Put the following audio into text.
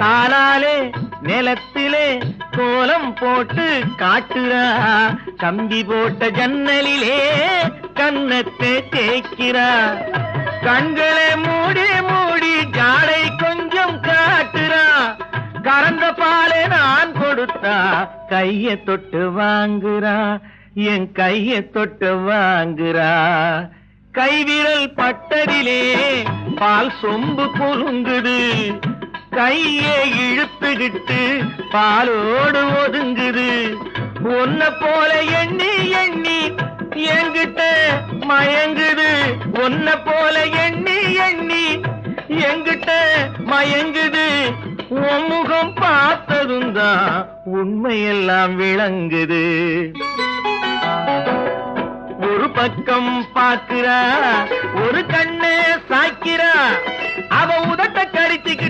காலாலே நிலத்திலே கோலம் போட்டு காட்டுறா, கம்பி போட்ட ஜன்னலிலே கன்னத்தை தேய்க்கிறா, கண்களை மூடி மூடி ஜாடை கொஞ்சம் காட்டுறா, கறந்த பாலை நான் கொடுத்தா கைய தொட்டு வாங்குறா, என் கைய தொட்டு வாங்குறா. கைவிரல் பட்டதிலே பால் சொம்பு பொருங்குது, கையை இழுத்துக்கிட்டு பாலோடு ஒதுங்குது. ஒன்ன போல எண்ணி எண்ணி என்கிட்ட மயங்குது, ஒன்ன போல எண்ணி எண்ணி என்கிட்ட மயங்குது. உன் முகம் பார்த்ததும் தான் உண்மையெல்லாம் விளங்குது. ஒரு பக்கம் பாக்குறா, ஒரு கண்ணை சாய்க்கிறா, அவ உதட்ட கடிச்சுக்கிட்டு